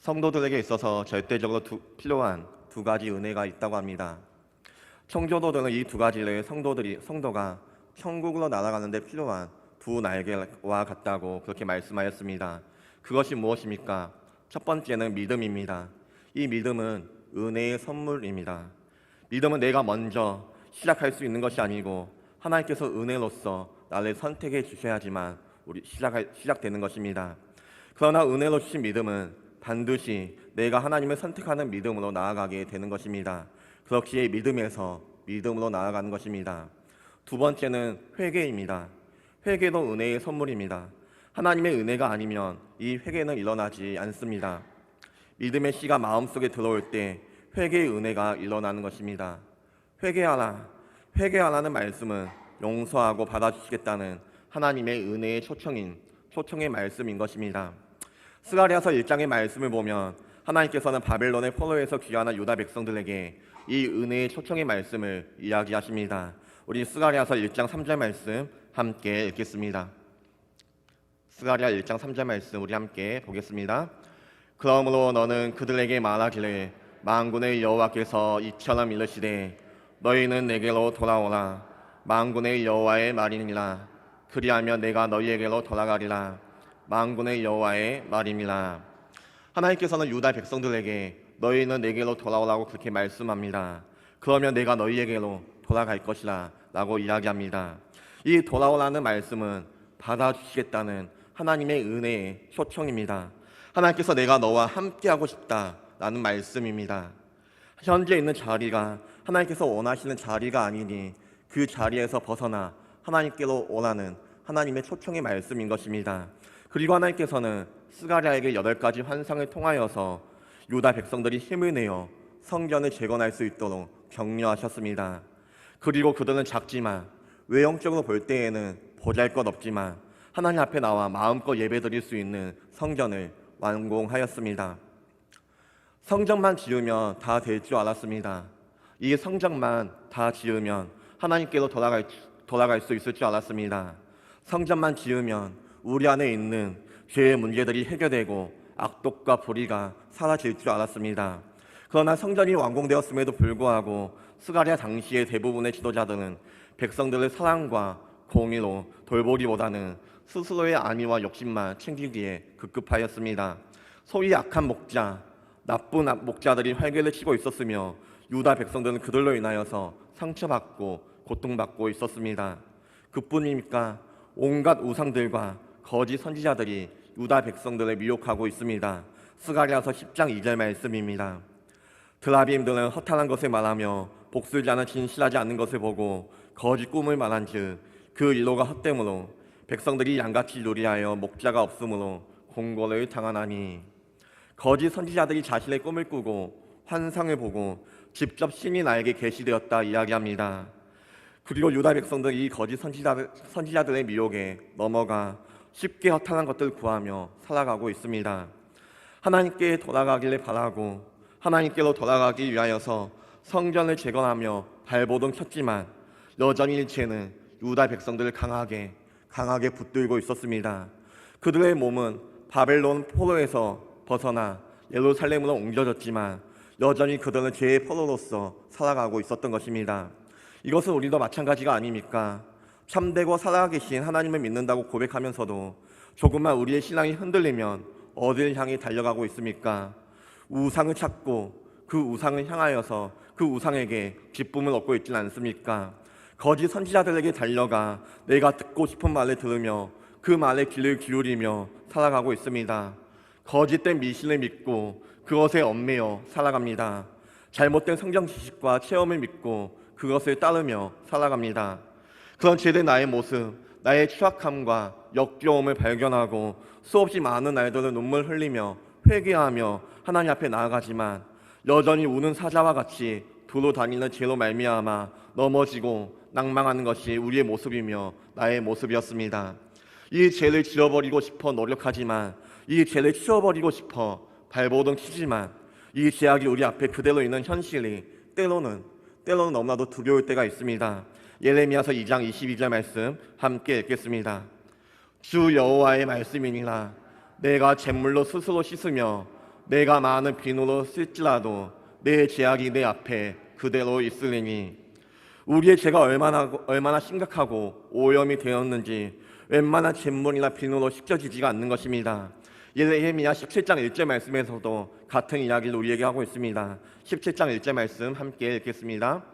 성도들에게 있어서 절대적으로 필요한 두 가지 은혜가 있다고 합니다. 청교도들은 이 두 가지를 성도가 천국으로 날아가는 데 필요한 두 날개와 같다고 그렇게 말씀하였습니다. 그것이 무엇입니까? 첫 번째는 믿음입니다. 이 믿음은 은혜의 선물입니다. 믿음은 내가 먼저 시작할 수 있는 것이 아니고 하나님께서 은혜로서 나를 선택해 주셔야지만 시작되는 것입니다. 그러나 은혜로 주신 믿음은 반드시 내가 하나님을 선택하는 믿음으로 나아가게 되는 것입니다. 그렇기에 믿음에서 믿음으로 나아가는 것입니다. 두 번째는 회개입니다. 회개도 은혜의 선물입니다. 하나님의 은혜가 아니면 이 회개는 일어나지 않습니다. 믿음의 씨가 마음속에 들어올 때 회개의 은혜가 일어나는 것입니다. 회개하라는 말씀은 용서하고 받아주시겠다는 하나님의 은혜의 초청의 말씀인 것입니다. 스가랴서 1장의 말씀을 보면 하나님께서는 바벨론의 포로에서 귀환한 유다 백성들에게 이 은혜의 초청의 말씀을 이야기하십니다. 우리 스가랴서 1장 3절 말씀 함께 읽겠습니다. 스가랴 1장 3절 말씀 우리 함께 보겠습니다. 그러므로 너는 그들에게 말하기를 만군의 여호와께서 이처럼 이르시되 너희는 내게로 돌아오라. 만군의 여호와의 말이니라. 그리하면 내가 너희에게로 돌아가리라. 만군의 여호와의 말입니다. 하나님께서는 유다 백성들에게 너희는 내게로 돌아오라고 그렇게 말씀합니다. 그러면 내가 너희에게로 돌아갈 것이라 라고 이야기합니다. 이 돌아오라는 말씀은 받아주시겠다는 하나님의 은혜의 초청입니다. 하나님께서 내가 너와 함께하고 싶다라는 말씀입니다. 현재 있는 자리가 하나님께서 원하시는 자리가 아니니 그 자리에서 벗어나 하나님께로 오라는 하나님의 초청의 말씀인 것입니다. 그리고 하나님께서는 스가랴에게 8가지 환상을 통하여서 유다 백성들이 힘을 내어 성전을 재건할 수 있도록 격려하셨습니다. 그리고 그들은 작지만 외형적으로 볼 때에는 보잘것없지만 하나님 앞에 나와 마음껏 예배드릴 수 있는 성전을 완공하였습니다. 성전만 지으면 다 될 줄 알았습니다. 이 성전만 다 지으면 하나님께로 돌아갈 수 있을 줄 알았습니다. 성전만 지으면 우리 안에 있는 죄의 문제들이 해결되고 악독과 불의가 사라질 줄 알았습니다. 그러나 성전이 완공되었음에도 불구하고 스가랴 당시의 대부분의 지도자들은 백성들의 사랑과 공의로 돌보기보다는 스스로의 안위와 욕심만 챙기기에 급급하였습니다. 소위 악한 목자, 나쁜 목자들이 활개를 치고 있었으며 유다 백성들은 그들로 인하여서 상처받고 고통받고 있었습니다. 그뿐입니까? 온갖 우상들과 거짓 선지자들이 유다 백성들을 미혹하고 있습니다. 스가랴서 10장 2절 말씀입니다. 드라빔들은 허탄한 것을 말하며 복술자는 진실하지 않는 것을 보고 거짓 꿈을 말한즉 그 일로가 헛됨으로 백성들이 양같이 누리하여 목자가 없으므로 공고를 당하나니. 거짓 선지자들이 자신의 꿈을 꾸고 환상을 보고 직접 신이 나에게 계시되었다 이야기합니다. 그리고 유다 백성들이 이 거짓 선지자들의 미혹에 넘어가 쉽게 허탄한 것들을 구하며 살아가고 있습니다. 하나님께 돌아가기를 바라고 하나님께로 돌아가기 위하여서 성전을 재건하며 발버둥 쳤지만 여전히 죄는 유다 백성들을 강하게 붙들고 있었습니다. 그들의 몸은 바벨론 포로에서 벗어나 예루살렘으로 옮겨졌지만 여전히 그들은 죄의 포로로서 살아가고 있었던 것입니다. 이것은 우리도 마찬가지가 아닙니까? 참되고 살아계신 하나님을 믿는다고 고백하면서도 조금만 우리의 신앙이 흔들리면 어디를 향해 달려가고 있습니까? 우상을 찾고 그 우상을 향하여서 그 우상에게 기쁨을 얻고 있지는 않습니까? 거짓 선지자들에게 달려가 내가 듣고 싶은 말을 들으며 그 말에 귀를 기울이며 살아가고 있습니다. 거짓된 미신을 믿고 그것에 얽매여 살아갑니다. 잘못된 성경 지식과 체험을 믿고 그것을 따르며 살아갑니다. 그런 죄된 나의 모습, 나의 추악함과 역겨움을 발견하고 수없이 많은 날들을 눈물 흘리며 회개하며 하나님 앞에 나아가지만 여전히 우는 사자와 같이 두루 다니는 죄로 말미암아 넘어지고 낭망하는 것이 우리의 모습이며 나의 모습이었습니다. 이 죄를 지워버리고 싶어 노력하지만 이 죄를 치워버리고 싶어 발버둥 치지만 이 죄악이 우리 앞에 그대로 있는 현실이 때로는 너무나도 두려울 때가 있습니다. 예레미야서 2장 22절 말씀 함께 읽겠습니다. 주 여호와의 말씀이니라. 내가 잿물로 스스로 씻으며 내가 많은 비누로 쓸지라도 내 죄악이 내 앞에 그대로 있으리니 우리의 죄가 얼마나 심각하고 오염이 되었는지 웬만한 잿물이나 비누로 씻겨지지가 않는 것입니다. 예레미야 17장 1절 말씀에서도 같은 이야기를 우리에게 하고 있습니다. 17장 1절 말씀 함께 읽겠습니다.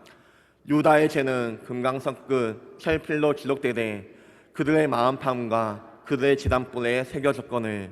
유다의 죄는 금강석 끝 철필로 기록되되 그들의 마음판과 그들의 지단불에 새겨졌거늘.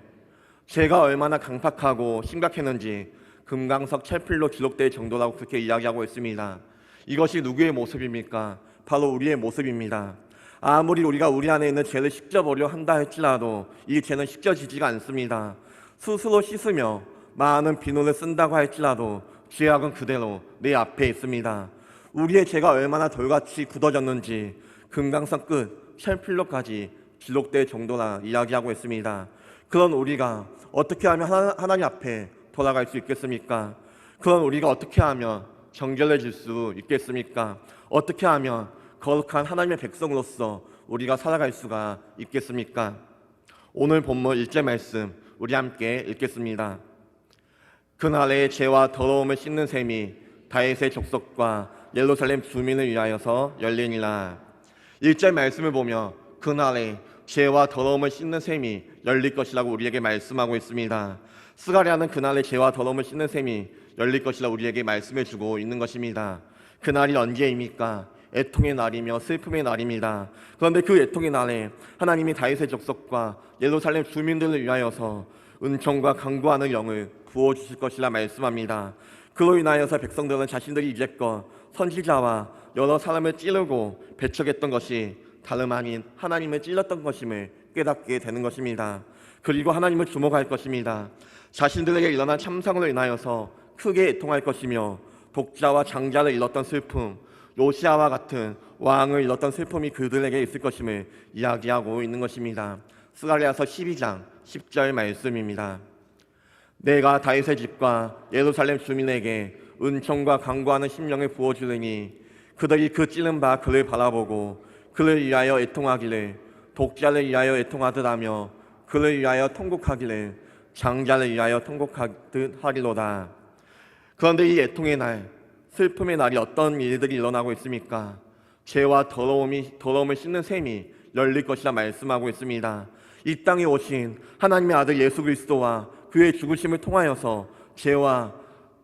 죄가 얼마나 강팍하고 심각했는지 금강석 철필로 기록될 정도라고 그렇게 이야기하고 있습니다. 이것이 누구의 모습입니까? 바로 우리의 모습입니다. 아무리 우리가 우리 안에 있는 죄를 씻겨보려 한다 할지라도 이 죄는 씻겨지지가 않습니다. 스스로 씻으며 많은 비누를 쓴다고 할지라도 죄악은 그대로 내 앞에 있습니다. 우리의 죄가 얼마나 돌같이 굳어졌는지 금강석 끝 철필로까지 기록될 정도라 이야기하고 있습니다. 그런 우리가 어떻게 하면 하나님 앞에 돌아갈 수 있겠습니까? 그런 우리가 어떻게 하면 정결해질 수 있겠습니까? 어떻게 하면 거룩한 하나님의 백성으로서 우리가 살아갈 수가 있겠습니까? 오늘 본문 1절 말씀 우리 함께 읽겠습니다. 그날의 죄와 더러움을 씻는 셈이 다윗의 족속과 예루살렘 주민을 위하여서 열리니라. 1절 말씀을 보며 그날에 죄와 더러움을 씻는 셈이 열릴 것이라고 우리에게 말씀하고 있습니다. 스가랴는 그날의 죄와 더러움을 씻는 셈이 열릴 것이라 우리에게 말씀해 주고 있는 것입니다. 그날이 언제입니까? 애통의 날이며 슬픔의 날입니다. 그런데 그 애통의 날에 하나님이 다윗의 족속과 예루살렘 주민들을 위하여서 은총과 강구하는 영을 부어주실 것이라 말씀합니다. 그로 인하여서 백성들은 자신들이 이제껏 선지자와 여러 사람을 찌르고 배척했던 것이 다름 아닌 하나님을 찔렀던 것임을 깨닫게 되는 것입니다. 그리고 하나님을 주목할 것입니다. 자신들에게 일어난 참상으로 인하여서 크게 애통할 것이며 독자와 장자를 잃었던 슬픔, 요시아와 같은 왕을 잃었던 슬픔이 그들에게 있을 것임을 이야기하고 있는 것입니다. 스가랴서 12장 10절 말씀입니다. 내가 다윗의 집과 예루살렘 주민에게 은총과 강구하는 심령을 부어주리니 그들이 그 찌른 바 그를 바라보고 그를 위하여 애통하기를 독자를 위하여 애통하듯하며 그를 위하여 통곡하기를 장자를 위하여 통곡하듯 하리로다. 그런데 이 애통의 날, 슬픔의 날이 어떤 일들이 일어나고 있습니까? 죄와 더러움을 씻는 셈이 열릴 것이라 말씀하고 있습니다. 이 땅에 오신 하나님의 아들 예수 그리스도와 그의 죽으심을 통하여서 죄와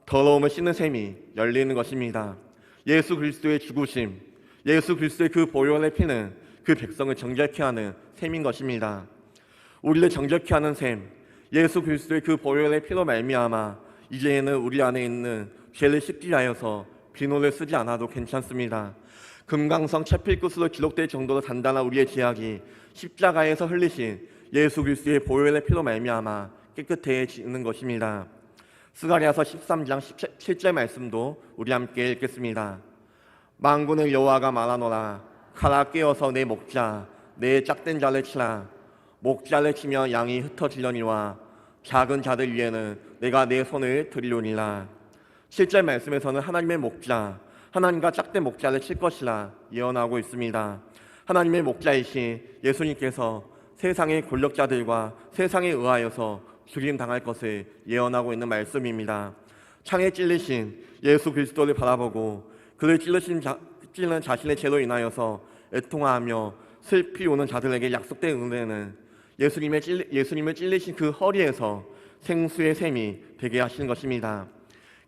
더러움을 씻는 셈이 열리는 것입니다. 예수 그리스도의 죽으심, 예수 그리스도의 그 보혈의 피는 그 백성을 정결케 하는 셈인 것입니다. 우리를 정결케 하는 셈, 예수 그리스도의 그 보혈의 피로 말미암아 이제는 우리 안에 있는 죄를 씻기 위하여서 비누를 쓰지 않아도 괜찮습니다. 금강성 채필끝으로 기록될 정도로 단단한 우리의 죄악이 십자가에서 흘리신 예수 그리스도의 보혈의 피로 말미암아 깨끗해지는 것입니다. 스가랴서 13장 17절 말씀도 우리 함께 읽겠습니다. 만군의 여호와가 말하노라. 가라 깨어서 내 목자 내 짝된 자를 치라. 목자를 치면 양이 흩어지려니와 작은 자들 위에는 내가 내 손을 들이려니라. 7절 말씀에서는 하나님의 목자, 하나님과 짝된 목자를 칠 것이라 예언하고 있습니다. 하나님의 목자이신 예수님께서 세상의 권력자들과 세상에 의하여서 죽임당할 것을 예언하고 있는 말씀입니다. 창에 찔리신 예수 그리스도를 바라보고 그를 찔른 자신의 죄로 인하여서 애통하며 슬피 오는 자들에게 약속된 은혜는 예수님을 찔리신 그 허리에서 생수의 샘이 되게 하시는 것입니다.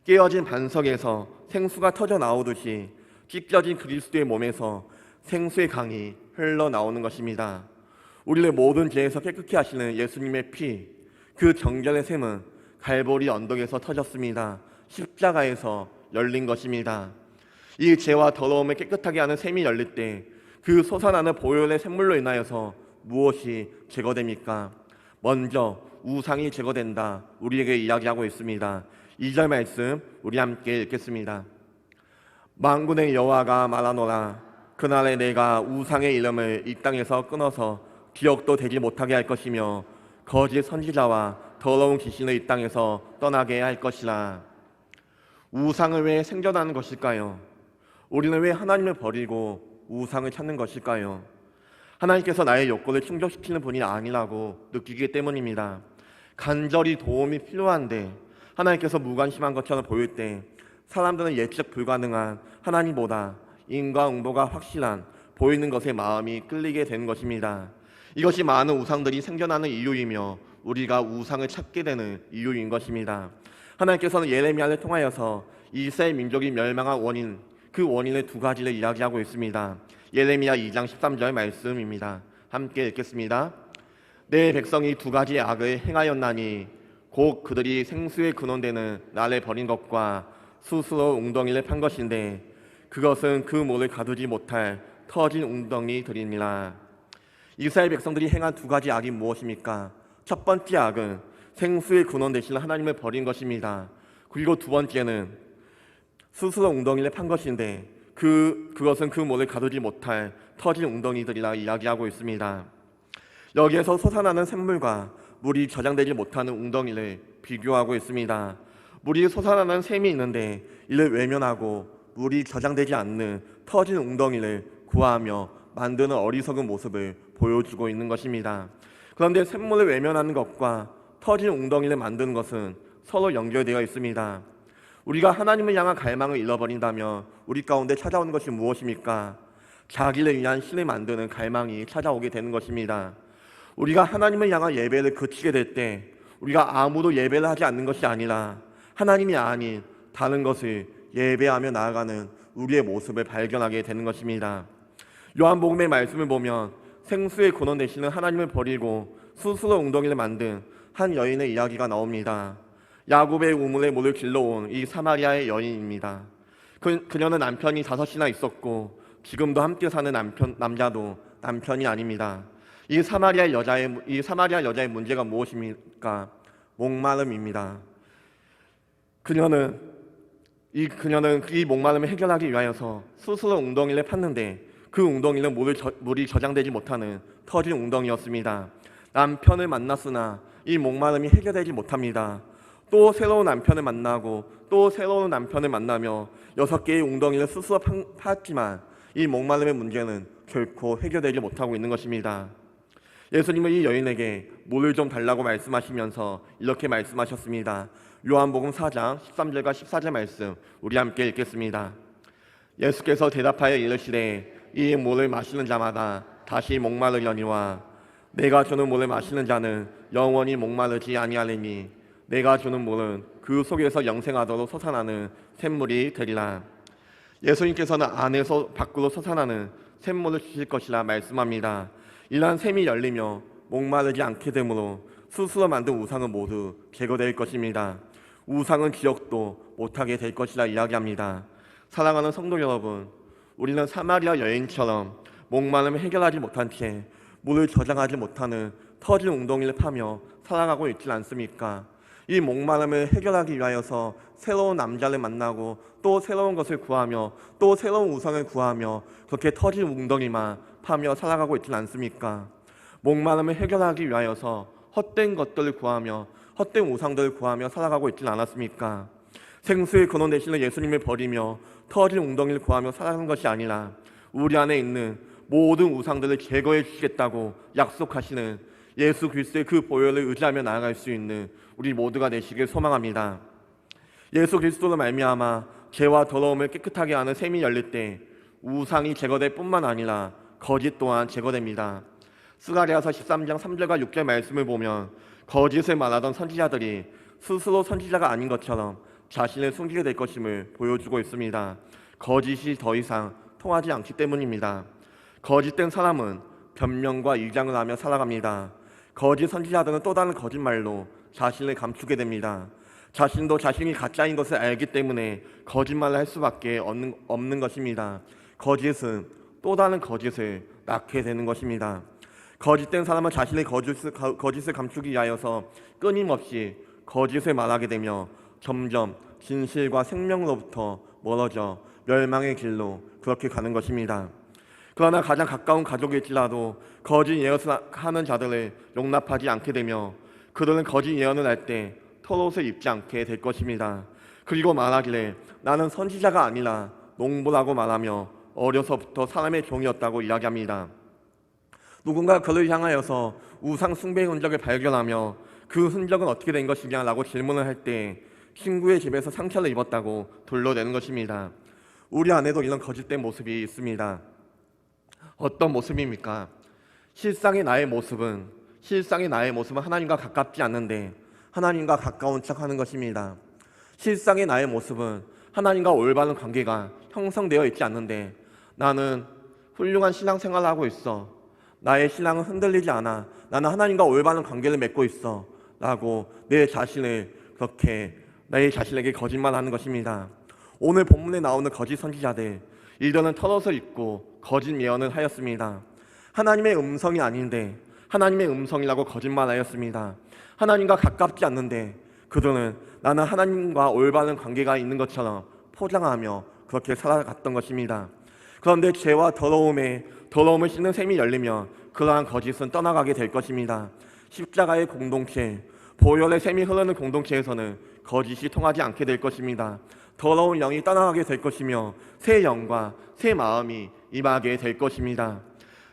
깨어진 반석에서 생수가 터져 나오듯이 찢겨진 그리스도의 몸에서 생수의 강이 흘러나오는 것입니다. 우리를 모든 죄에서 깨끗게 하시는 예수님의 피, 그 정결의 샘은 갈보리 언덕에서 터졌습니다. 십자가에서 열린 것입니다. 이 죄와 더러움을 깨끗하게 하는 샘이 열릴 때 그 솟아나는 보혈의 샘물로 인하여서 무엇이 제거됩니까? 먼저 우상이 제거된다 우리에게 이야기하고 있습니다. 2절 말씀 우리 함께 읽겠습니다. 만군의 여호와가 말하노라. 그날에 내가 우상의 이름을 이 땅에서 끊어서 기억도 되지 못하게 할 것이며 거짓 선지자와 더러운 귀신을 이 땅에서 떠나게 할 것이라. 우상을 왜 생존하는 것일까요? 우리는 왜 하나님을 버리고 우상을 찾는 것일까요? 하나님께서 나의 욕구를 충족시키는 분이 아니라고 느끼기 때문입니다. 간절히 도움이 필요한데 하나님께서 무관심한 것처럼 보일 때 사람들은 예측 불가능한 하나님보다 인과응보가 확실한 보이는 것에 마음이 끌리게 되는 것입니다. 이것이 많은 우상들이 생겨나는 이유이며 우리가 우상을 찾게 되는 이유인 것입니다. 하나님께서는 예레미야를 통하여서 이스라엘 민족이 멸망한 원인, 그 원인의 두 가지를 이야기하고 있습니다. 예레미야 2장 13절 말씀입니다. 함께 읽겠습니다. 내 백성이 두 가지의 악을 행하였나니 곧 그들이 생수의 근원되는 나를 버린 것과 스스로 웅덩이를 판 것인데 그것은 그 물을 가두지 못할 터진 웅덩이들이니라. 이스라엘 백성들이 행한 두 가지 악이 무엇입니까? 첫 번째 악은 생수의 근원 되시는 하나님을 버린 것입니다. 그리고 두 번째는 스스로 웅덩이를 판 것인데 그것은 그 물을 가두지 못할 터진 웅덩이들이라 이야기하고 있습니다. 여기에서 솟아나는 샘물과 물이 저장되지 못하는 웅덩이를 비교하고 있습니다. 물이 솟아나는 샘이 있는데 이를 외면하고 물이 저장되지 않는 터진 웅덩이를 구하며 만드는 어리석은 모습을 보여주고 있는 것입니다. 그런데 샘물을 외면하는 것과 터진 웅덩이를 만드는 것은 서로 연결되어 있습니다. 우리가 하나님을 향한 갈망을 잃어버린다면 우리 가운데 찾아오는 것이 무엇입니까? 자기를 위한 신을 만드는 갈망이 찾아오게 되는 것입니다. 우리가 하나님을 향한 예배를 그치게 될 때 우리가 아무도 예배를 하지 않는 것이 아니라 하나님이 아닌 다른 것을 예배하며 나아가는 우리의 모습을 발견하게 되는 것입니다. 요한복음의 말씀을 보면 생수의 근원 되시는 하나님을 버리고 스스로 웅덩이를 만든 한 여인의 이야기가 나옵니다. 야곱의 우물에 물을 길러온 이 사마리아의 여인입니다. 그녀는 남편이 5이나 있었고 지금도 함께 사는 남자도 남편이 아닙니다. 이 사마리아 여자의 문제가 무엇입니까? 목마름입니다. 그녀는 이 목마름을 해결하기 위하여서 스스로 웅덩이를 팠는데 그 웅덩이는 물이 저장되지 못하는 터진 웅덩이였습니다. 남편을 만났으나 이 목마름이 해결되지 못합니다. 또 새로운 남편을 만나고 또 새로운 남편을 만나며 6개의 웅덩이를 스스로 팠지만 이 목마름의 문제는 결코 해결되지 못하고 있는 것입니다. 예수님은 이 여인에게 물을 좀 달라고 말씀하시면서 이렇게 말씀하셨습니다. 요한복음 4장 13절과 14절 말씀 우리 함께 읽겠습니다. 예수께서 대답하여 이르시되 이 물을 마시는 자마다 다시 목마르려니와 내가 주는 물을 마시는 자는 영원히 목마르지 아니하리니 내가 주는 물은 그 속에서 영생하도록 솟아나는 샘물이 되리라. 예수님께서는 안에서 밖으로 솟아나는 샘물을 주실 것이라 말씀합니다. 이러한 샘이 열리며 목마르지 않게 되므로 스스로 만든 우상은 모두 제거될 것입니다. 우상은 기억도 못하게 될 것이라 이야기합니다. 사랑하는 성도 여러분, 우리는 사마리아 여인처럼 목마름을 해결하지 못한 채 물을 저장하지 못하는 터진 웅덩이를 파며 살아가고 있지 않습니까? 이 목마름을 해결하기 위하여서 새로운 남자를 만나고 또 새로운 것을 구하며 또 새로운 우상을 구하며 그렇게 터진 웅덩이만 파며 살아가고 있지 않습니까? 목마름을 해결하기 위하여서 헛된 것들을 구하며 헛된 우상들을 구하며 살아가고 있지 않았습니까? 생수의 근원 되시는 예수님을 버리며 터진 웅덩이를 구하며 살아가는 것이 아니라 우리 안에 있는 모든 우상들을 제거해 주시겠다고 약속하시는 예수 그리스도의 그 보혈을 의지하며 나아갈 수 있는 우리 모두가 되시길 소망합니다. 예수 그리스도로 말미암아 죄와 더러움을 깨끗하게 하는 샘이 열릴 때 우상이 제거될 뿐만 아니라 거짓 또한 제거됩니다. 스가랴서 13장 3절과 6절 말씀을 보면 거짓을 말하던 선지자들이 스스로 선지자가 아닌 것처럼 자신을 숨기게 될 것임을 보여주고 있습니다. 거짓이 더 이상 통하지 않기 때문입니다. 거짓된 사람은 변명과 위장을 하며 살아갑니다. 거짓 선지자들은 또 다른 거짓말로 자신을 감추게 됩니다. 자신도 자신이 가짜인 것을 알기 때문에 거짓말을 할 수밖에 없는 것입니다. 거짓은 또 다른 거짓을 낳게 되는 것입니다. 거짓된 사람은 자신의 거짓을 감추기 위하여서 끊임없이 거짓을 말하게 되며 점점 진실과 생명으로부터 멀어져 멸망의 길로 그렇게 가는 것입니다. 그러나 가장 가까운 가족일지라도 거짓 예언을 하는 자들을 용납하지 않게 되며 그들은 거짓 예언을 할 때 털옷을 입지 않게 될 것입니다. 그리고 말하기를 나는 선지자가 아니라 농부라고 말하며 어려서부터 사람의 종이었다고 이야기합니다. 누군가 그를 향하여서 우상 숭배의 흔적을 발견하며 그 흔적은 어떻게 된 것이냐라고 질문을 할 때 친구의 집에서 상처를 입었다고 돌로 내는 것입니다. 우리 안에도 이런 거짓된 모습이 있습니다. 어떤 모습입니까? 실상의 나의 모습은 하나님과 가깝지 않는데 하나님과 가까운 척하는 것입니다. 실상의 나의 모습은 하나님과 올바른 관계가 형성되어 있지 않는데 나는 훌륭한 신앙생활을 하고 있어, 나의 신앙은 흔들리지 않아, 나는 하나님과 올바른 관계를 맺고 있어 라고 내 자신에게 거짓말하는 것입니다. 오늘 본문에 나오는 거짓 선지자들, 이들은 털옷을 입고 거짓 예언을 하였습니다. 하나님의 음성이 아닌데 하나님의 음성이라고 거짓말하였습니다. 하나님과 가깝지 않는데 그들은 나는 하나님과 올바른 관계가 있는 것처럼 포장하며 그렇게 살아갔던 것입니다. 그런데 죄와 더러움을 씻는 셈이 열리면 그러한 거짓은 떠나가게 될 것입니다. 십자가의 공동체, 보혈의 셈이 흐르는 공동체에서는 거짓이 통하지 않게 될 것입니다. 더러운 영이 떠나가게 될 것이며 새 영과 새 마음이 임하게 될 것입니다.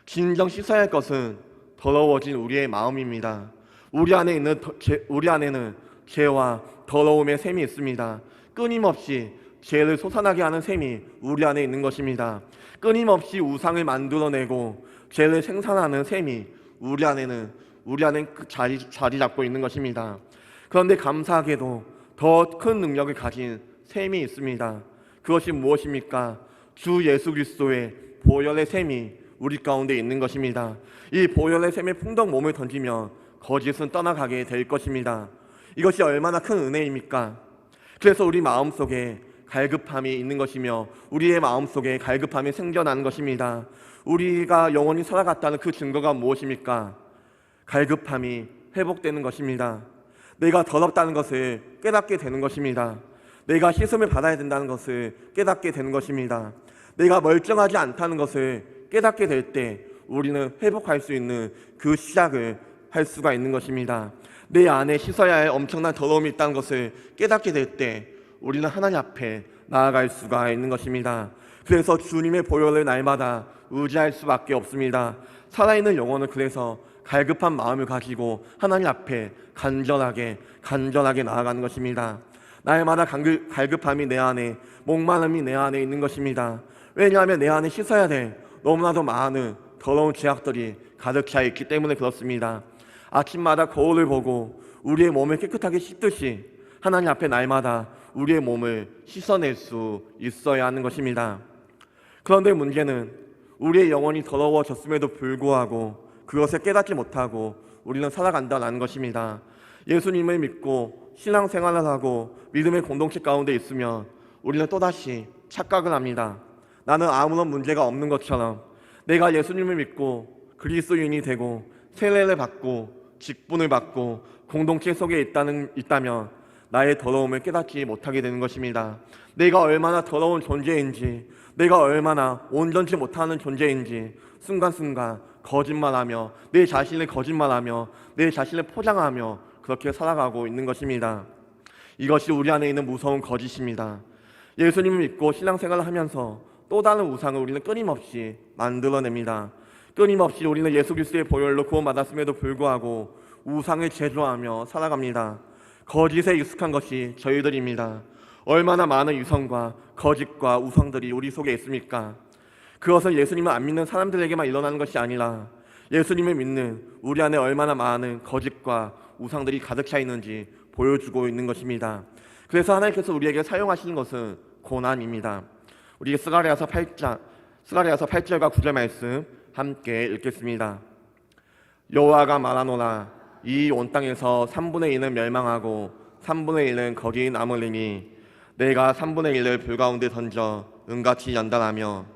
진정 씻어야 할 것은 더러워진 우리의 마음입니다. 우리 안에는 죄와 더러움의 셈이 있습니다. 끊임없이 죄를 솟아나게 하는 셈이 우리 안에 있는 것입니다. 끊임없이 우상을 만들어내고 죄를 생산하는 셈이 우리 안에 자리 잡고 있는 것입니다. 그런데 감사하게도 더 큰 능력을 가진 셈이 있습니다. 그것이 무엇입니까? 주 예수 그리스도의 보혈의 셈이 우리 가운데 있는 것입니다. 이 보혈의 셈에 풍덩 몸을 던지면 거짓은 떠나가게 될 것입니다. 이것이 얼마나 큰 은혜입니까? 그래서 우리 마음속에 갈급함이 있는 것이며 우리의 마음속에 갈급함이 생겨나는 것입니다. 우리가 영원히 살아갔다는 그 증거가 무엇입니까? 갈급함이 회복되는 것입니다. 내가 더럽다는 것을 깨닫게 되는 것입니다. 내가 씻음을 받아야 된다는 것을 깨닫게 되는 것입니다. 내가 멀쩡하지 않다는 것을 깨닫게 될 때 우리는 회복할 수 있는 그 시작을 할 수가 있는 것입니다. 내 안에 씻어야 할 엄청난 더러움이 있다는 것을 깨닫게 될 때 우리는 하나님 앞에 나아갈 수가 있는 것입니다. 그래서 주님의 보혈을 날마다 의지할 수밖에 없습니다. 살아있는 영혼은 그래서 갈급한 마음을 가지고 하나님 앞에 간절하게 나아가는 것입니다. 날마다 갈급함이 내 안에, 목마름이 내 안에 있는 것입니다. 왜냐하면 내 안에 씻어야 될 너무나도 많은 더러운 죄악들이 가득 차 있기 때문에 그렇습니다. 아침마다 거울을 보고 우리의 몸을 깨끗하게 씻듯이 하나님 앞에 날마다 우리의 몸을 씻어낼 수 있어야 하는 것입니다. 그런데 문제는 우리의 영혼이 더러워졌음에도 불구하고 그것을 깨닫지 못하고 우리는 살아간다는 것입니다. 예수님을 믿고 신앙생활을 하고 믿음의 공동체 가운데 있으면 우리는 또다시 착각을 합니다. 나는 아무런 문제가 없는 것처럼, 내가 예수님을 믿고 그리스도인이 되고 세례를 받고 직분을 받고 공동체 속에 있다면 나의 더러움을 깨닫지 못하게 되는 것입니다. 내가 얼마나 더러운 존재인지, 내가 얼마나 온전치 못하는 존재인지 순간순간 거짓말하며 내 자신을 거짓말하며 내 자신을 포장하며 그렇게 살아가고 있는 것입니다. 이것이 우리 안에 있는 무서운 거짓입니다. 예수님을 믿고 신앙생활을 하면서 또 다른 우상을 우리는 끊임없이 만들어냅니다. 끊임없이 우리는 예수 그리스도의 보혈로 구원받았음에도 불구하고 우상을 제조하며 살아갑니다. 거짓에 익숙한 것이 저희들입니다. 얼마나 많은 유성과 거짓과 우상들이 우리 속에 있습니까? 그것은 예수님을 안 믿는 사람들에게만 일어나는 것이 아니라 예수님을 믿는 우리 안에 얼마나 많은 거짓과 우상들이 가득 차 있는지 보여주고 있는 것입니다. 그래서 하나님께서 우리에게 사용하시는 것은 고난입니다. 우리 스가랴서 8절과 9절 말씀 함께 읽겠습니다. 여호와가 말하노라, 이 온 땅에서 3분의 1은 멸망하고 3분의 1은 거기 남으리니 내가 3분의 1을 불 가운데 던져 은같이 연단하며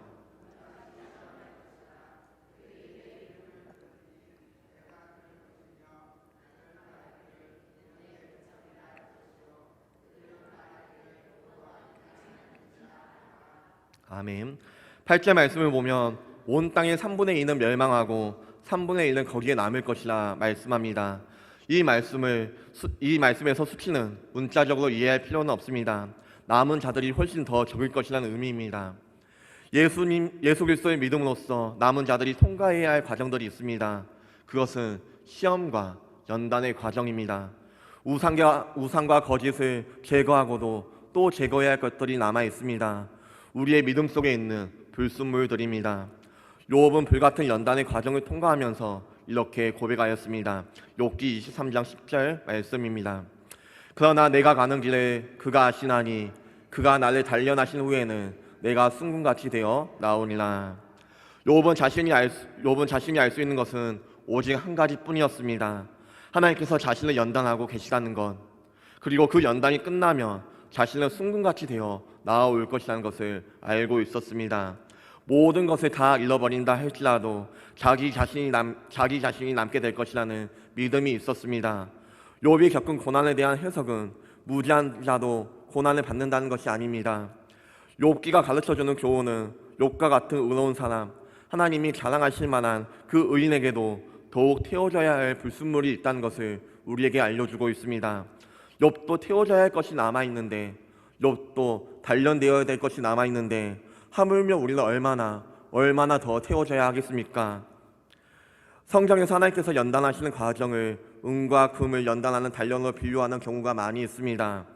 아멘. 8절 말씀을 보면 온 땅의 3분의 2는 멸망하고 3분의 1은 거기에 남을 것이라 말씀합니다. 이 말씀에서 수치는 문자적으로 이해할 필요는 없습니다. 남은 자들이 훨씬 더 적을 것이라는 의미입니다. 예수 그리스도의 믿음으로써 남은 자들이 통과해야 할 과정들이 있습니다. 그것은 시험과 연단의 과정입니다. 우상과 거짓을 제거하고도 또 제거해야 할 것들이 남아 있습니다. 우리의 믿음 속에 있는 불순물들입니다. 욥은 불같은 연단의 과정을 통과하면서 이렇게 고백하였습니다. 욥기 23장 10절 말씀입니다. 그러나 내가 가는 길에 그가 아시나니 그가 나를 단련하신 후에는 내가 순금같이 되어 나오리라. 욥은 자신이 알 수 있는 것은 오직 한 가지뿐이었습니다. 하나님께서 자신을 연단하고 계시다는 것, 그리고 그 연단이 끝나면 자신은 순금같이 되어 나아올 것이라는 것을 알고 있었습니다. 모든 것을 다 잃어버린다 할지라도 자기 자신이 남게 될 것이라는 믿음이 있었습니다. 욥이 겪은 고난에 대한 해석은 무지한 자도 고난을 받는다는 것이 아닙니다. 욥기가 가르쳐주는 교훈은 욥과 같은 의로운 사람, 하나님이 자랑하실 만한 그 의인에게도 더욱 태워져야 할 불순물이 있다는 것을 우리에게 알려주고 있습니다. 욥도 태워져야 할 것이 남아있는데, 욥도 단련되어야 될 것이 남아있는데, 하물며 우리는 얼마나 더 태워져야 하겠습니까? 성경에서 하나님께서 연단하시는 과정을 은과 금을 연단하는 단련으로 비유하는 경우가 많이 있습니다.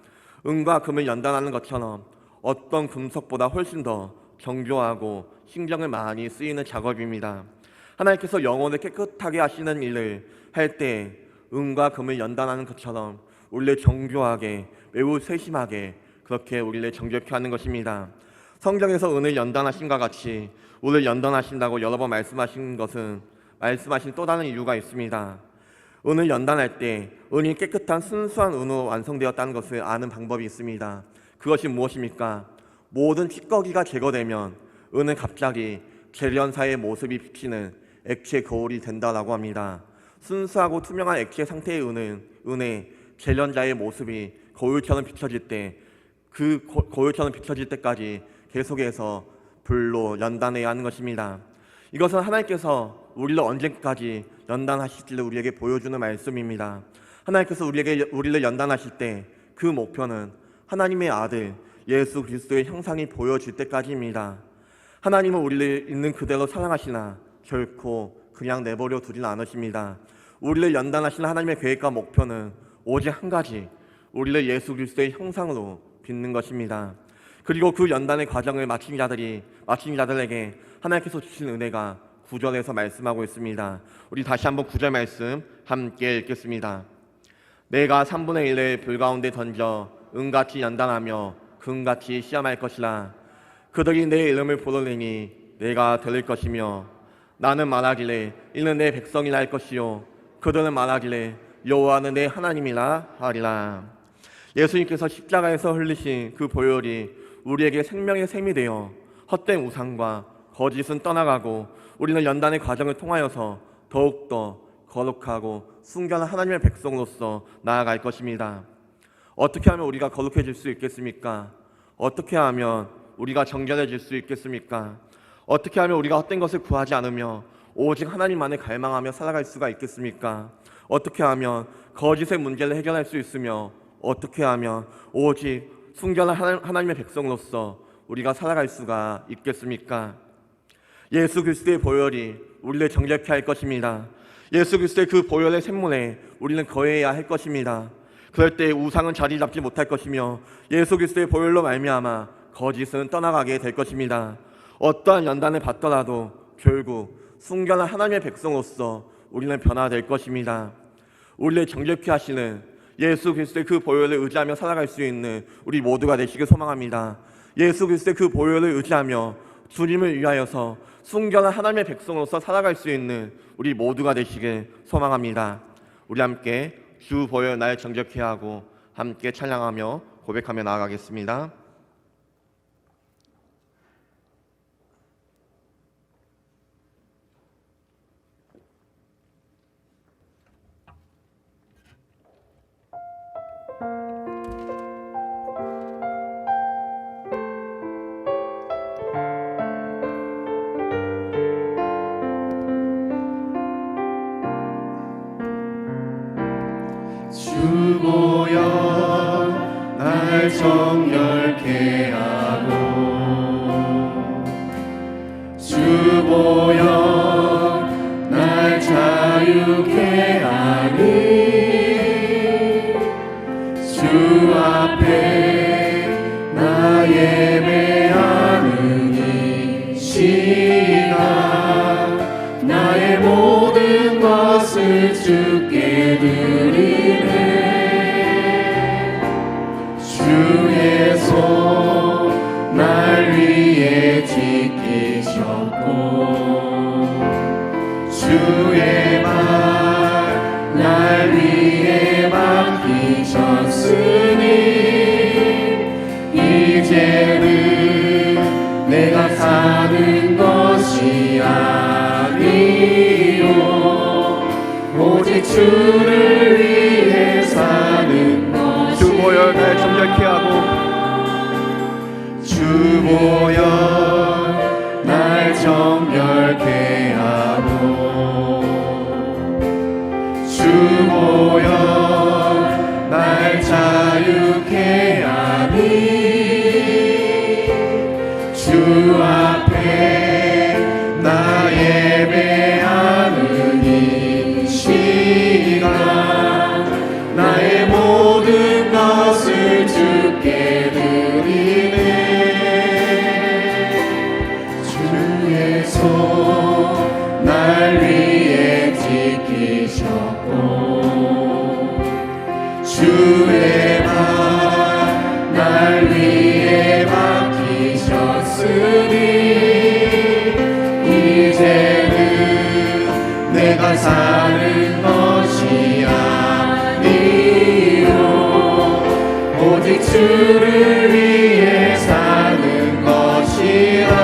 은과 금을 연단하는 것처럼 어떤 금속보다 훨씬 더 정교하고 신경을 많이 쓰이는 작업입니다. 하나님께서 영혼을 깨끗하게 하시는 일을 할 때 은과 금을 연단하는 것처럼 우리를 정교하게, 매우 세심하게 그렇게 우리를 정결케 하는 것입니다. 성경에서 은을 연단하신과 같이 우리를 연단하신다고 여러 번 말씀하신 또 다른 이유가 있습니다. 은을 연단할 때 은이 깨끗한 순수한 은으로 완성되었다는 것을 아는 방법이 있습니다. 그것이 무엇입니까? 모든 찌꺼기가 제거되면 은은 갑자기 재련사의 모습이 비치는 액체 거울이 된다라고 합니다. 순수하고 투명한 액체 상태의 은의 재련자의 모습이 거울처럼 비춰질 때, 그 거울처럼 비춰질 때까지 계속해서 불로 연단해야 하는 것입니다. 이것은 하나님께서 우리를 언제까지 연단하실지를 우리에게 보여주는 말씀입니다. 하나님께서 우리를 연단하실 때 그 목표는 하나님의 아들 예수 그리스도의 형상이 보여질 때까지입니다. 하나님은 우리를 있는 그대로 사랑하시나 결코 그냥 내버려 두지는 않으십니다. 우리를 연단하시는 하나님의 계획과 목표는 오직 한 가지, 우리를 예수 그리스도의 형상으로 빚는 것입니다. 그리고 그 연단의 과정을 마친 자들에게 하나님께서 주신 은혜가 9절에서 말씀하고 있습니다. 우리 다시 한번 9절 말씀 함께 읽겠습니다. 내가 3분의 1을 불 가운데 던져 은같이 연단하며 금같이 시험할 것이라. 그들이 내 이름을 부르리니 내가 들을 것이며 나는 말하기를 이는 내 백성이라 할 것이요 그들은 말하기를 여호와는 내 하나님이라 하리라. 예수님께서 십자가에서 흘리신 그 보혈이 우리에게 생명의 샘이 되어 헛된 우상과 거짓은 떠나가고 우리는 연단의 과정을 통하여서 더욱더 거룩하고 순결한 하나님의 백성으로서 나아갈 것입니다. 어떻게 하면 우리가 거룩해질 수 있겠습니까? 어떻게 하면 우리가 정결해질 수 있겠습니까? 어떻게 하면 우리가 헛된 것을 구하지 않으며 오직 하나님만을 갈망하며 살아갈 수가 있겠습니까? 어떻게 하면 거짓의 문제를 해결할 수 있으며 어떻게 하면 오직 순결한 하나님의 백성으로서 우리가 살아갈 수가 있겠습니까? 예수 그리스도의 보혈이 우리를 정결케 할 것입니다. 예수 그리스도의 그 보혈의 샘물에 우리는 거해야 할 것입니다. 그럴 때 우상은 자리 잡지 못할 것이며 예수 그리스도의 보혈로 말미암아 거짓은 떠나가게 될 것입니다. 어떠한 연단을 받더라도 결국 순결한 하나님의 백성으로서 우리는 변화될 것입니다. 우리를 정결케 하시는 예수 그리스도의 그 보혈을 의지하며 살아갈 수 있는 우리 모두가 되시길 소망합니다. 예수 그리스도의 그 보혈을 의지하며 주님을 위하여서 순결한 하나님의 백성으로서 살아갈 수 있는 우리 모두가 되시길 소망합니다. 우리 함께 주 보혈 날 정결케 하고 함께 찬양하며 고백하며 나아가겠습니다. 주 보혈 날 정결케 하고 주 보혈 날 자유케 하니 주의 손 날 위에 지키셨고 주의 말 날 위에 맡기셨으니 이제는 내가 사는 것이 아니요 오직 주를 위해 사는 것이 주 보혈 날 정결케 하고 주 보혈 날 정결케 하고 주 보혈 날 자유케 하니 주 앞에 나 예배하는 이 시간 나의 모든 것을 주께 드리네 주의 손 날 위에 지키셨고 주의 말 날 위에 맡기셨으니 이제는 내가 사는 것이 아니요 오직 주를 위해 사는 것이라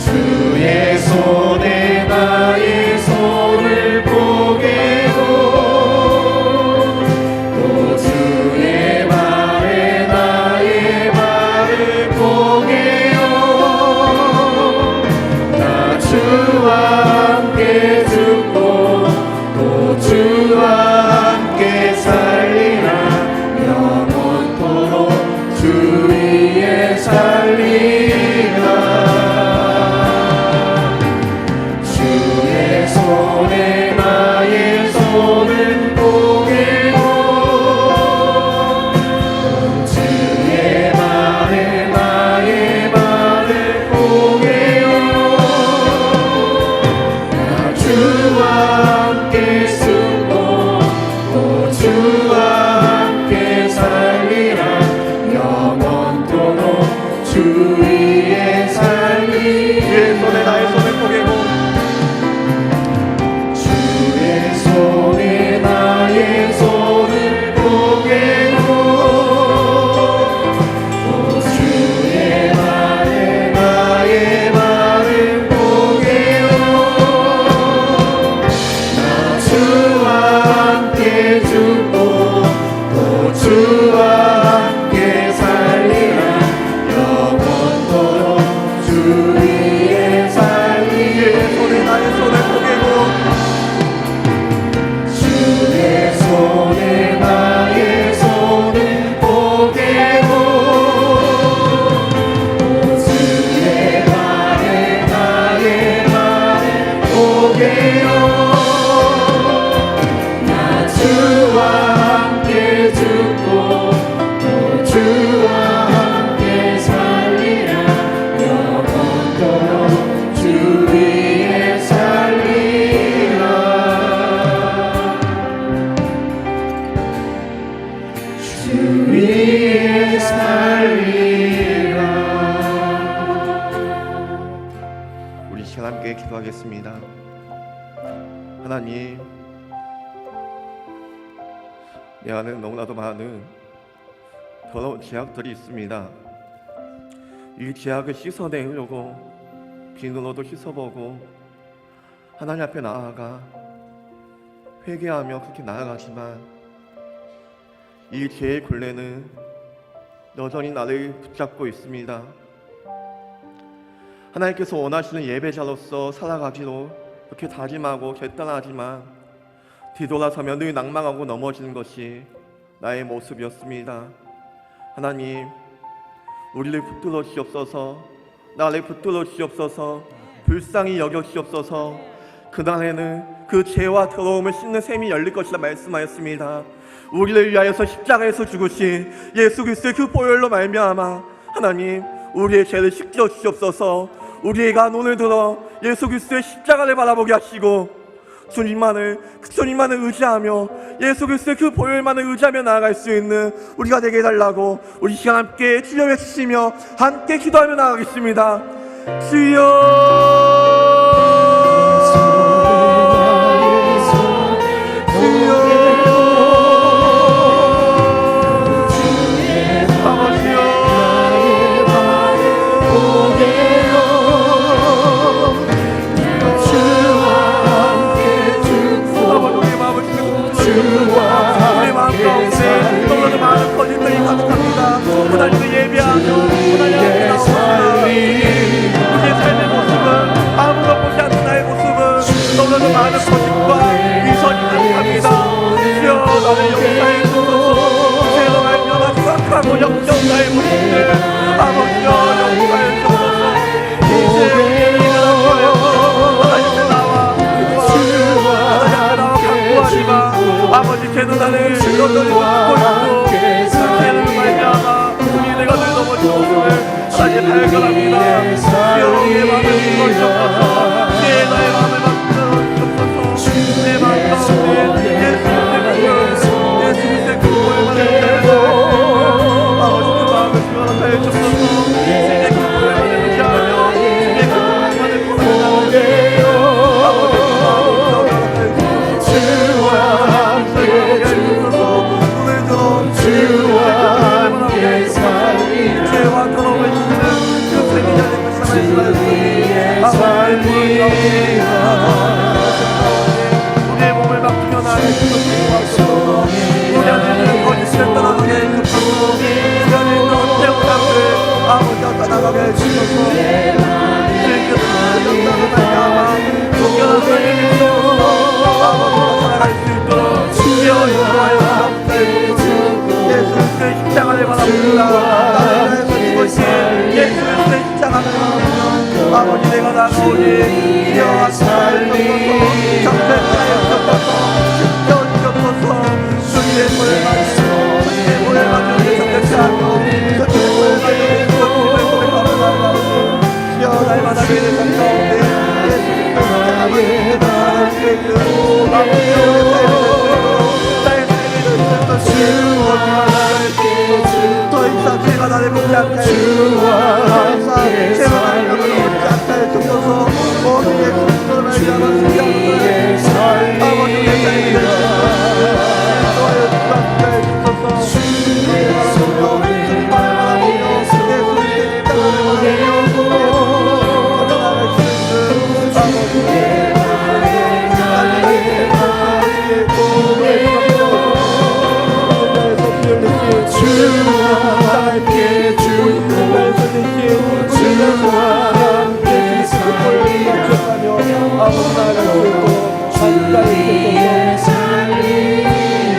주의 손에 나의 손을 포개고 또 주의 말에 나의 말을 포개요 나 주와 함께 죽고 또 주와 함께 살리라 영원토록 주 위에 살리라 주의 손에 나의 손을 포개고 주의 말에 나의 말을 포개요 나 주와 함께 숨고 또 주와 함께 살리라 영원토록 주 위에 살리라 주의 손에 나의 손을 포개고 주의 손에 나의 손을 포개고 또 주의 말에 나의 말을 포개요 나 주와 함께 죽고 또 주와 함께 살리라 영원토록 주 위에 살리라 주의 손에 나의 손을 포개고 주의 손에 나의 손을 포개고 주의 말에 나의 말을 포개요 나 주와 함께 죽고 또 주와 함께 살리라 영원토록 주 위에 살리라 주 위에 살리라 우리 시간 함께 기도하겠습니다. 하나님, 내 안에 너무나도 많은 더러운 죄악들이 있습니다. 이 죄악을 씻어내려고 비누로도 씻어보고 하나님 앞에 나아가 회개하며 그렇게 나아가지만 이 죄의 굴레는 여전히 나를 붙잡고 있습니다. 하나님께서 원하시는 예배자로서 살아가기로 그렇게 다짐하고 결단하지만 뒤돌아서면 늘 낭망하고 넘어지는 것이 나의 모습이었습니다. 하나님, 우리를 붙들어 주시옵소서. 나를 붙들어 주시옵소서. 불쌍히 여겨 주시옵소서. 그날에는 그 죄와 더러움을 씻는 샘이 열릴 것이라 말씀하였습니다. 우리를 위하여서 십자가에서 죽으신 예수 그리스도의 그 보혈로 말미암아 하나님, 우리의 죄를 씻겨 주시옵소서. 우리가 눈을 들어 예수 그리스도의 십자가를 바라보게 하시고 주님만을 의지하며 예수 그리스도의 그 보혈만을 의지하며 나아갈 수 있는 우리가 되게 해달라고 우리 시간 함께 주여 외치시며 함께 기도하며 나아가겠습니다. 주여 하나님을 예배하며 하나님을 나옵니다. 우리의 삶의 모습은 아무도 보지 않는 나의 모습은 너무나도 많은 거짓과 위선이 가득합니다. 주여 나를 용서해 주소서. 죄로 말미암아 추악하고 역겨운 나의 모습들 아버지여 용서해 주소서. 이제 우리가 하나님께 나와 강구하지마. 아버지 죄는 나를 여전히 못 보이고 죄를 말미암아 내가 늘 넘어진 모습을 하나님 발견합니다. 주여 내 마음을 걸쳐서 내 나의 마음을 만들어주옵소서. 내 마음 가운데 예수 그리스도의 그 보혈만을 위하여 아버지 그 마음을 주어서 해주옵소서. 주님의 그 보혈만을 의지하며 주님의 그 보혈만을 보내나가게 아버지 그 마음을 주어서 해주옵소서. 눈을 들어 주와 죄와 더러움을 씻는 그 세미자의 우리의 몸을 맡기며 나의 주소서. 우리 안에 있는 거짓을 떠나가게 해주소서. 우리 안에 있는 어때운 것을 아버지와 떠나가게 해주소서. 즐겨서 말미암아 존경한 삶을 주소서. 아버지와 살아갈 수 있도록 주여 인도하여 주옵소서. 예수 그리스도의 십자가를 바랍니다. 나를 위하여 죽으신 예수 그리스도의 십자가를 바랍니다. 아버지 내가 나가오니 주여 살리소서. 정죄하여 주옵소서. 주옵소서. 주님의 보혈 받으시고 주님의 보혈 받으시고 정죄치 않고 주님의 보혈 받으시고 주님의 보혈 받으시고 주여 날마다 믿는 삶 가운데 예수 그리스도의 십자가를 살아갈 수 있는 아버지의 삶을 더 이상 죄가 나를 붙지 않게 해주소서. 더 이상 죄가 나를 붙지 않게 해주소서. 모든 예수 그리스도를 말미암아 승리하는 아버지 우리의 삶이 되어주소서. 인도하여 주옵소서. 주님을 바라보며 주님을 바라보며 예수 그리스도의 십자가를 바라보며 나아갈 수 있는 아버지의 주와 함께 주님을 살리신 주와 함께 살리며 아버지 나아갈 수 있도록 함께 살리라.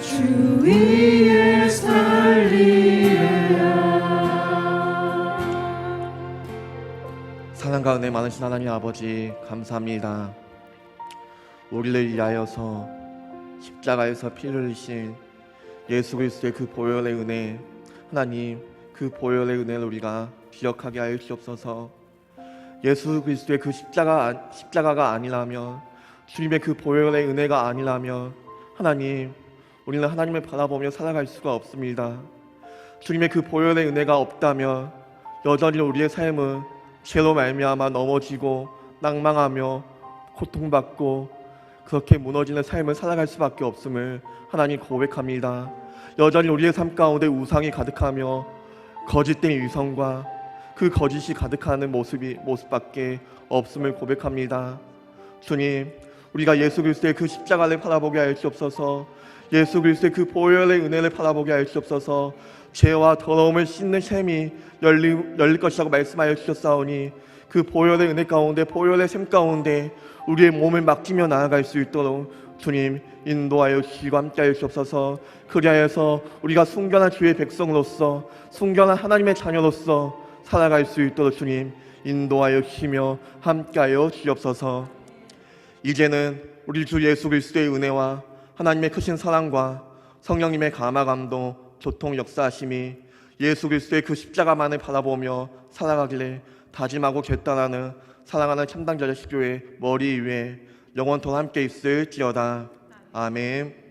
주 위에 살리라. 사랑과 은혜 많으신 하나님 아버지 감사합니다. 우리를 위하여서 십자가에서 피를 흘리신 예수 그리스도의 그 보혈의 은혜, 하나님 그 보혈의 은혜를 우리가 기억하게 하여 주옵소서. 예수 그리스도의 그 십자가가 아니라면, 주님의 그 보혈의 은혜가 아니라면 하나님 우리는 하나님을 바라보며 살아갈 수가 없습니다. 주님의 그 보혈의 은혜가 없다면 여전히 우리의 삶은 죄로 말미암아 넘어지고 낭망하며 고통받고 그렇게 무너지는 삶을 살아갈 수밖에 없음을 하나님 고백합니다. 여전히 우리의 삶 가운데 우상이 가득하며 거짓된 위선과 그 거짓이 가득하는 모습밖에 없음을 고백합니다. 주님, 우리가 예수 그리스도의 그 십자가를 바라보게 하여 주옵소서. 예수 그리스도의 그 보혈의 은혜를 바라보게 하여 주옵소서. 죄와 더러움을 씻는 셈이 열릴 것이라고 말씀하여 주셨사오니 그 보혈의 은혜 가운데, 보혈의 샘 가운데 우리의 몸을 맡기며 나아갈 수 있도록 주님 인도하여 주시고 함께하여 주옵소서. 그리하여서 우리가 순결한 주의 백성으로서, 순결한 하나님의 자녀로서 살아갈 수 있도록 주님 인도하여 주시며 함께하여 주옵소서. 이제는 우리 주 예수 그리스도의 은혜와 하나님의 크신 사랑과 성령님의 감화 감동 교통 역사하심이 예수 그리스도의 그 십자가만을 바라보며 살아가길래 다짐하고 결단하는 사랑하는 참당자의 식교회 머리 위에 영원토록 함께 있을지어다. 아멘.